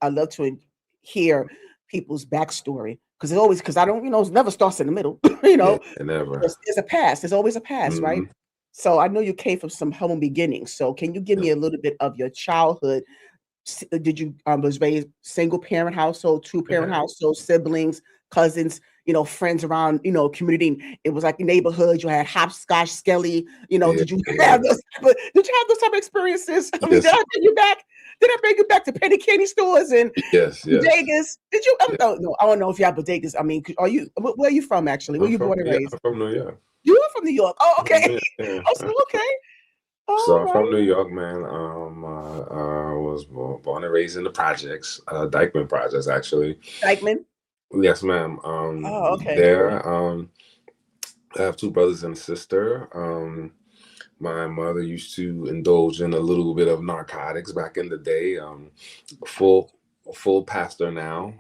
I love to hear people's backstory because it's always because I don't, it never starts in the middle. you Yeah, know, never. there's a past. There's always a past, right? Hmm. So I know you came from some humble beginnings. So can you give Yeah. me a little bit of your childhood? Did you was raised single parent household, two parent Yeah. household, siblings, cousins, friends around, community? It was like neighborhood. You had hopscotch, skelly. Yeah. Did you Yeah. have those? But did you have those type of experiences? I mean, did Yes. I bring you back? Did I bring you back to penny candy stores and Yes. Yes. bodegas? Did you? Yeah. Oh, no, I don't know if you have bodegas. I mean, are you? Where are you from? Actually, where I'm you from born and yeah. raised? I'm from New York. You are from New York. Oh, okay. Yeah. Yeah. Oh, so okay. So All I'm from right. New York, man. I was born and raised in the projects, Dykeman projects, actually. Dykeman. Yes, ma'am. Oh, okay. There. I have two brothers and a sister. My mother used to indulge in a little bit of narcotics back in the day. Full full pastor now,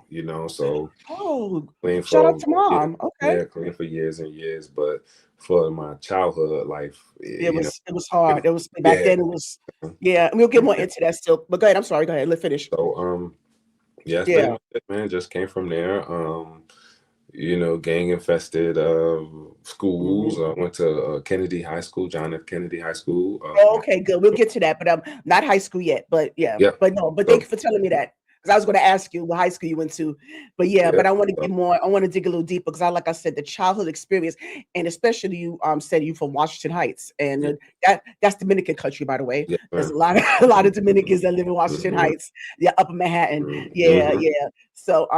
so Oh, clean shout out for to yeah, mom. Okay. yeah, clean for years and years. But for my childhood life, It was hard. It was back yeah. then. It was, yeah. And we'll get more into that still. But go ahead. I'm sorry. Go ahead. Let's finish. So yeah, that's pretty Yeah. much it, man. Just came from there. Gang infested schools. Hmm. I went to Kennedy High School, John F. Kennedy High School. Oh, okay, good. We'll get to that. But not high school yet. But yeah. Yeah. But no. But thank So you for telling me that. Because I was going to ask you what high school you went to. But yeah. yeah. But I want to So, get more. I want to dig a little deeper because like I said, the childhood experience, and especially you said you from Washington Heights, and yeah. that's Dominican country, by the way. Yes, There's a ma'am. lot of a lot of Dominicans that live in Washington Hmm. Heights. Yeah, Upper Manhattan. Yeah, Hmm. yeah. So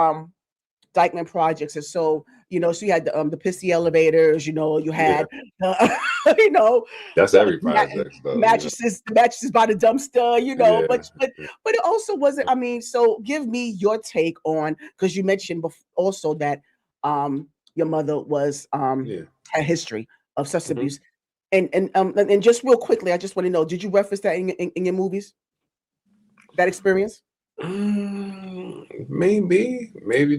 Dykeman Projects. And so, so you had the pissy elevators, you Yeah. had, uh, you know, That's the every project, though. the mattresses by the dumpster, Yeah. but it also wasn't, I mean, so give me your take on, because you mentioned also that your mother Yeah. had a history of substance Hmm. abuse. And just real quickly, I just want to know, did you reference that in your movies, that experience? Maybe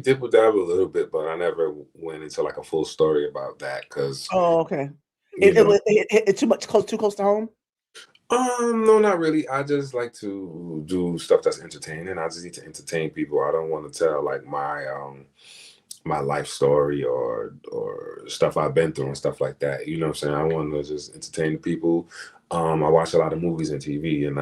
dibble dabble a little bit, but I never went into like a full story about that because Oh, okay. you know, It too close to home. no, not really. I just like to do stuff that's entertaining. I just need to entertain people. I don't want to tell like my life story or stuff I've been through and stuff like that. You know what I'm saying? I want to just entertain the people. I watch a lot of movies and TV, and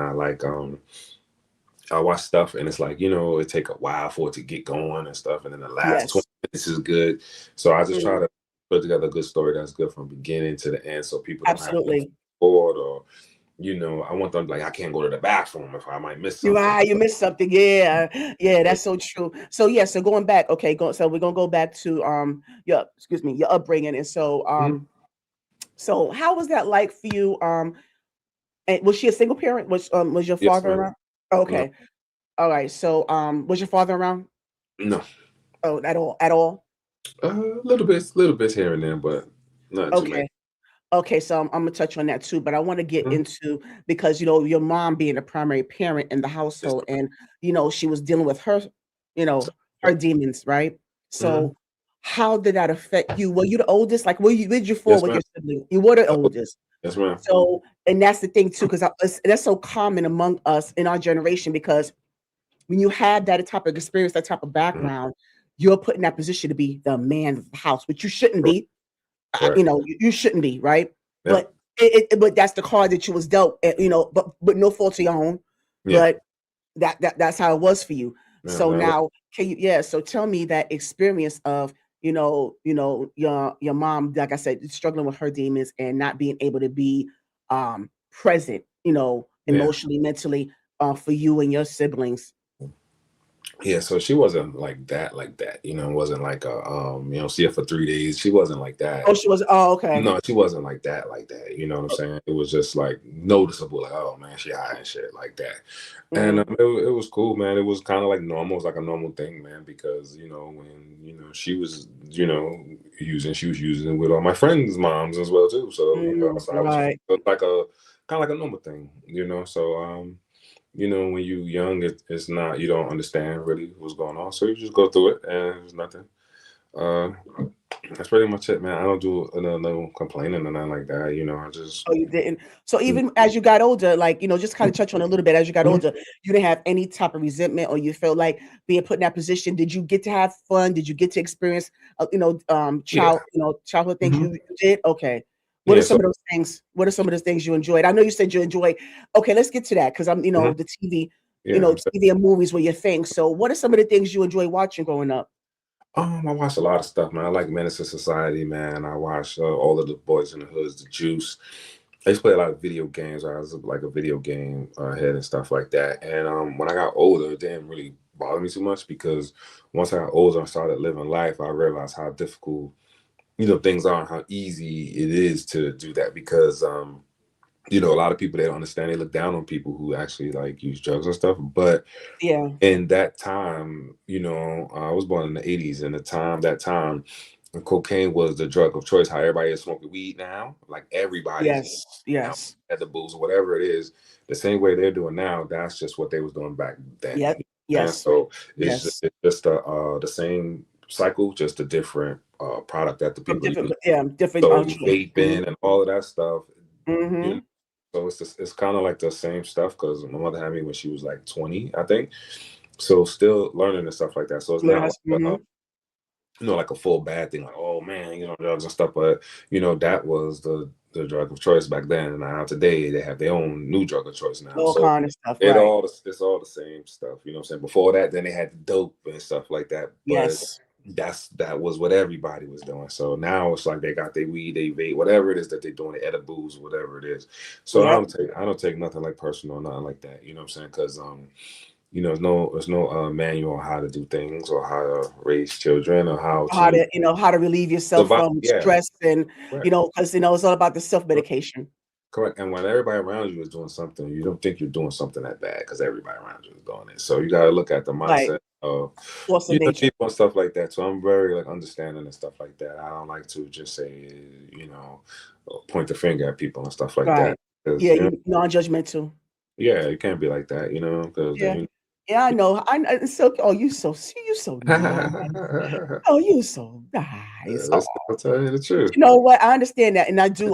I watch stuff and it's like, it take a while for it to get going and stuff. And then the last 20 Yes. minutes is good. So I just try Mm, to put together a good story that's good from beginning to the end so people don't have to absolutely. bored or, I want them like, I can't go to the bathroom if I might miss You something. you missed something. Yeah. Yeah, that's so true. So yeah, so going back, okay, so we're gonna go back to your upbringing. And Mhm. so how was that like for you? And was she a single parent? Was your Yes, father ma'am. around? No, Okay. All right. So was your father around? no. Oh, at all, at all? Little bits here and there, but nothing too much. Okay. Okay, so I'm gonna touch on that too, but I want to get Mhm. into, because your mom being a primary parent in the Yes, household, ma'am. and she was dealing with you know her demons, right? Mhm. So how did that affect you? Were you the oldest? Like, where did you fall Yes, with ma'am. your sibling? You were the Oh, oldest. yes, ma'am. So, and that's the thing too, because that's so common among us in our generation, because when you have that type of experience, that type of Mhm. background, you're put in that position to be the man of the house, which you shouldn't Correct. be. Correct. You shouldn't be, right? Yeah. But but that's the card that you was dealt, but no fault of your own. Yeah. But that's how it was for you. Yeah. So That was, now, can you? Yeah. So tell me that experience of your mom, like I said, struggling with her demons and not being able to be present, yeah. emotionally, mentally, for you and your siblings. Yeah, so she wasn't like that, it wasn't like see her for 3 days. She wasn't like that. Oh, she was. Oh, okay. No, she wasn't like that. You know what I'm saying? It was just like noticeable, like, oh man, she high and shit like that. And Mm, it was cool, man. It was kind of like normal. It was like a normal thing, man, because when she was using it with all my friends' moms as well too. So so I was right. like a kind of like a normal thing, So when you young, it's not, you don't understand really what's going on, so you just go through it, and it's nothing. Uh, That's pretty much it, man. I don't do no complaining or nothing like that. I just Oh, you didn't. So mm, even as you got older, like, just kind of touch on a little bit as you got mhm. older, you didn't have any type of resentment or you felt like being put in that position. Did you get to have fun? Did you get to experience, Yeah. childhood things Hmm. you did? Okay. What are Yeah. some So of those things? What are some of those things you enjoyed? I know you said you enjoy. Okay, let's get to that because mhm, the TV, yeah. TV and movies were your thing. So what are some of the things you enjoy watching growing up? I watch a lot of stuff, man. I like Menace to Society, man. I watch all of the Boys in the Hoods, the Juice. I used to play a lot of video games. I was like a video game head and stuff like that. And when I got older, it didn't really bother me too much because once I got older and started living life, I realized how difficult things are and how easy it is to do that because a lot of people they don't understand. They look down on people who actually like use drugs and stuff. But Yeah. in that time, I was born in the 80s, and that time, cocaine was the drug of choice. How everybody is smoking weed now, like everybody's Yes. now Yes. edibles or whatever it is, the same way they're doing now. That's just what they was doing back then. Yep. And Yes. so Yes. it's just the same cycle, just a different product that the From people different, use. yeah, different So choice. vaping and all of that stuff, you know, Mhm. so it's kind of like the same stuff because my mother had me when she was like 20, I think. So still learning and stuff like that. So it's not like Mhm. like a full bad thing, like, oh man, drugs and stuff. But that was the drug of choice back then. And now today they have their own new drug of choice now. All So kind of stuff, right. it's all the same stuff. You know what I'm saying? Before that, then they had the dope and stuff like that. But Yes. that was what everybody was doing. So now it's like they got their weed, they vape, whatever it is that they're doing, the edibles, whatever it is. So Yep. I don't take nothing like personal, nothing like that. You know what I'm saying? Because there's no manual on how to do things or how to raise children or how to How to relieve yourself survive. from Yeah, stress and, correct, because, it's all about the self-medication. correct. And when everybody around you is doing something, you don't think you're doing something that bad because everybody around you is doing it. So you got to look at the Right. mindset of Force of nature. people and stuff like that. So I'm very like understanding and stuff like that. I don't like to just say point the finger at people and stuff like that Right. because Yeah, you non-judgmental. yeah, you can't be like that, because Yeah. then Yeah, I know. It's so oh, you so nice. Oh, you so nice. Oh, I'll tell you the truth. you know what? I understand that, and I do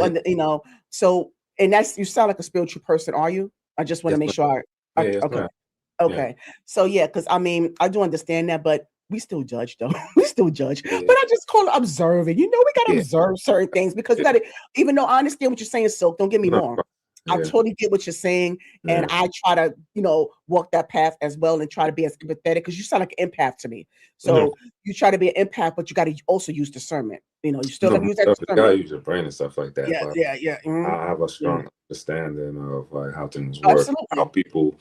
so and that's you sound like a spiritual person, are you? I just wanna Yes, make ma'am. sure Yeah, yes, okay. ma'am. Yeah. Okay. So yeah, because I mean, I do understand that, but we still judge though. We still judge. Yeah. But I just call it observing. We gotta Yeah. observe certain things because you Yeah. gotta, even though I understand what you're saying, Silk, don't get me No, wrong. I yeah. totally get what you're saying. And Yeah. I try to, walk that path as well and try to be as empathetic because you sound like an empath to me. Mhm. So you try to be an empath, but you gotta also use discernment. You still No, gotta use that myself, you gotta discernment. use your brain and stuff like that, Yeah, but yeah, yeah. Mhm. I have a Yeah. strong understanding of, like, how things work, how Absolutely. people,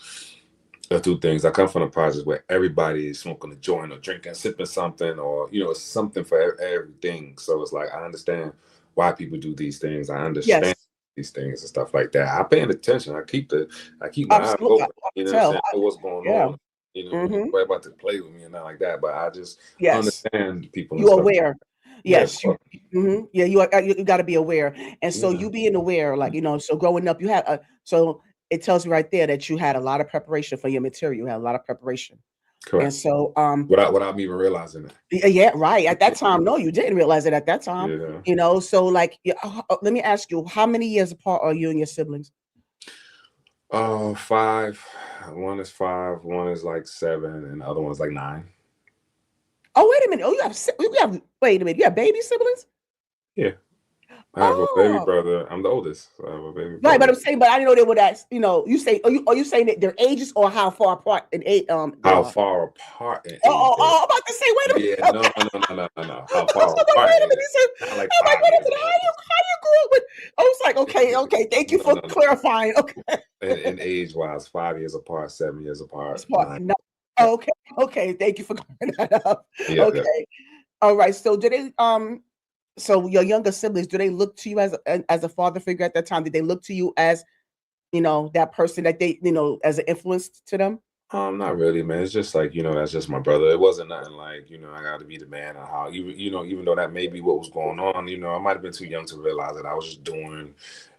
do things. I come from a project where everybody is smoking a joint or drinking, sipping something, or, it's something for everything. So it's like, I understand why people do these things. I Yes, understand these things and stuff like that. I paying attention. I keep my eyes absolutely. open, I you can know what I'm tell. saying? I know what's going Yeah. on, Mhm. nobody about to play with me and not like that, but I just Yes. understand people and You stuff. aware. Yeah, Yes, yeah, you gotta be aware. And so yeah. you being aware, like, so growing up, you had so it tells me right there that you had a lot of preparation for your material. You had a lot of preparation. And Correct. so, Without me even realizing it. yeah, right. At that time, no, you didn't realize it at that time. Yeah. So like, yeah, let me ask you, how many years apart are you and your siblings? Five. One is 5, one is like 7, and the other one is like 9. Oh, wait a minute. Oh, wait a minute. You have baby siblings? Yeah. I have a baby Oh, brother. I'm the oldest. So I have a baby right, but brother. I'm saying, but I didn't know they would ask, you say, are you saying that their ages or how far apart in age, they How are? far apart in Oh, age oh, they oh, I'm about to say, wait a minute. Yeah, no, Okay. no, no, no, no, no, no. I How was far like, apart wait a in minute. age? He said, Not like I'm like, 5 wait a years minute. apart. How you grew up with? I was like, okay, okay. Thank you No, for no, no. clarifying. Okay. In age wise, 5 years apart, 7 years It's apart, part, 9. no. Yeah, Okay. Okay. Thank you for clearing that up. yeah, yeah. Okay. All right. So do they, so your younger siblings, do they look to you as a father figure at that time? Did they look to you as, that person that they, as an influence to them? Not really, man. It's just like, that's just my brother. It wasn't nothing like, I got to be the man or how, even though that may be what was going on, I might have been too young to realize that I was just doing,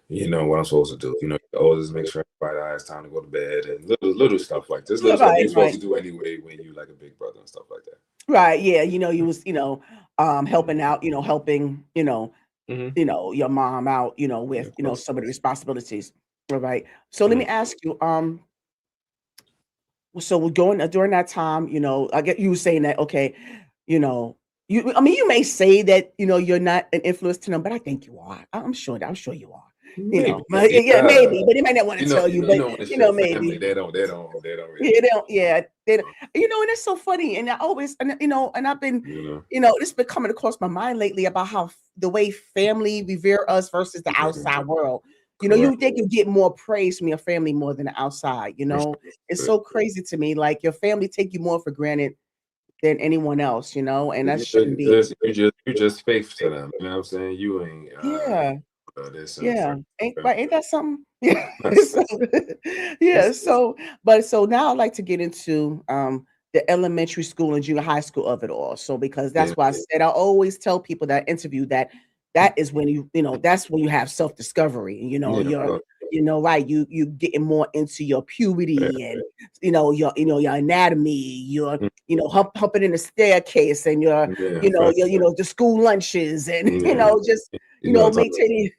what I'm supposed to do. Always make sure everybody has time to go to bed and little stuff like this, little stuff Right, you're supposed right. to do anyway when you like a big brother and stuff like that. Right, yeah, you was, helping out, helping, Mhm. your mom out, Yeah, with, of course, of some of the course. responsibilities. All right. So let Mhm. me ask you, so we're going during that time, I get you were saying that, okay, you know, I mean, you may say that, you're not an influence to them, but I think you are. I'm sure you are, Maybe, but yeah, yeah. maybe, but they might not want to tell you, You but know when it's your family, maybe. they don't Yeah, really, they don't, yeah, they don't, uh, and it's so funny. And I always, and I've been, you know. it's been coming across my mind lately about how the way family revere us versus the Yeah, outside world. You correct. think you get more praise from your family more than the outside. For It's sure. so crazy to me. Like your family take you more for granted than anyone else. And that shouldn't be. You just faith to them. You know what I'm saying? You ain't Yeah, this and yeah. friend. Ain't that something? Yeah. That's So, yeah. it's So now I'd like to get into the elementary school and junior high school of it all. So because yeah, that's why I said I always tell people that I interview that is when that's when you have self discovery. yeah, of You're course. right. You getting more into your Yeah, puberty and your anatomy. You're mm, humping in the staircase and your yeah, fact. the school lunches and Yeah, just you know what I'm talking maintaining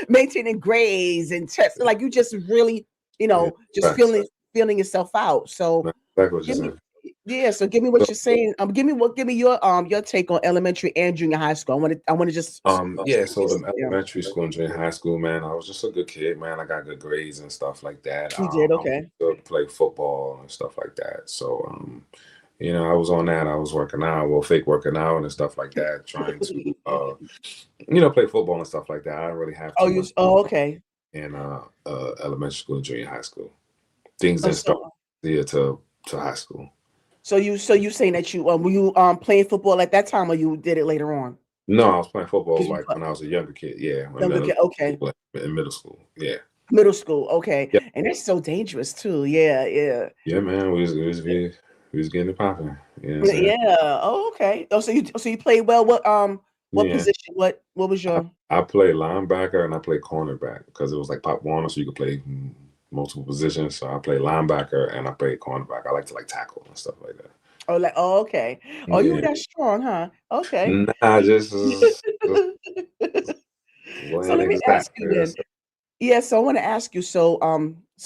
maintaining grades and tests. Like you just really, about. Yeah, just facts. feeling yourself out. So That's exactly what you're give me, saying. yeah. So give me what So, you're saying. Give me your take on elementary and junior high school. I want to just yeah, so the yeah. elementary school and junior high school, man, I was just a good kid, man. I got good grades and stuff like that. You did I okay. used to play football and stuff like that. So, I was on that. I was working out, well, fake working out and stuff like that, trying to, play football and stuff like that. I didn't really have Oh, too much okay. in elementary school and junior high school. Things Oh, didn't start here to high school. so you saying that you were you playing football at that time or you did it later on? No, I was playing football Because you like when I was a younger kid. Yeah, when younger kid. Okay. like, in middle school. Yeah, Middle school. Okay. yeah, And that's so dangerous too. Yeah. Yeah. yeah, man. We was getting it popping. You know what I'm saying? Yeah. Oh, okay. Oh, so you played well. What Yeah, position? What was I, your I play linebacker and I play cornerback because it was like Pop Warner, so you could play multiple positions. So I play linebacker and I play cornerback. I like to like tackle and stuff like that. okay. Oh, you were Yeah, that strong, huh? Okay. nah, just So plain let me ask exact. you then. Yes, Yeah, so I want to ask you. So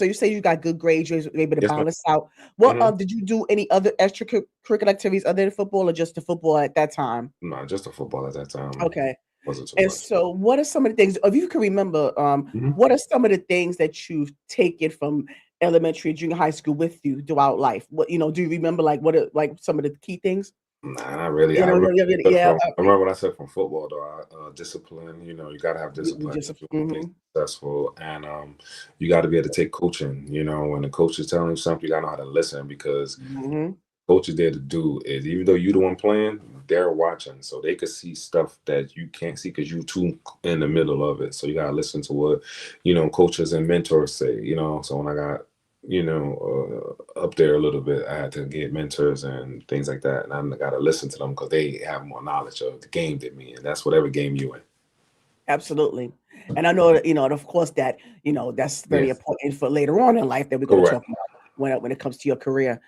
you say you got good grades, you were able to yes, ma'am. balance out. What Hmm. did you do any other extracurricular activities other than football or just the football at that time? Nah, just a football at that time Okay. wasn't too And much. so what are some of the things, if you can remember, Mhm. what are some of the things that you've taken from elementary and junior high school with you throughout life? What, do you remember like what are like some of the key things? Nah, not really. You I know, really took yeah, I remember what I said from football though. Discipline. You got to have you discipline just if you want to be mhm, successful, and you got to be able to take coaching. When the coach is telling you something, you got to know how to listen because mhm. coach is there to do is even though you're the one playing, they're watching, so they could see stuff that you can't see because you too in the middle of it. So you got to listen to what coaches and mentors say. So when I got up there a little bit, I had to get mentors and things like that, and I got to listen to them because they have more knowledge of the game than me, and that's whatever game you in. Absolutely. And I know that, of course that, that's very Yeah, important for later on in life that we're going to correct. talk about when it comes to your career.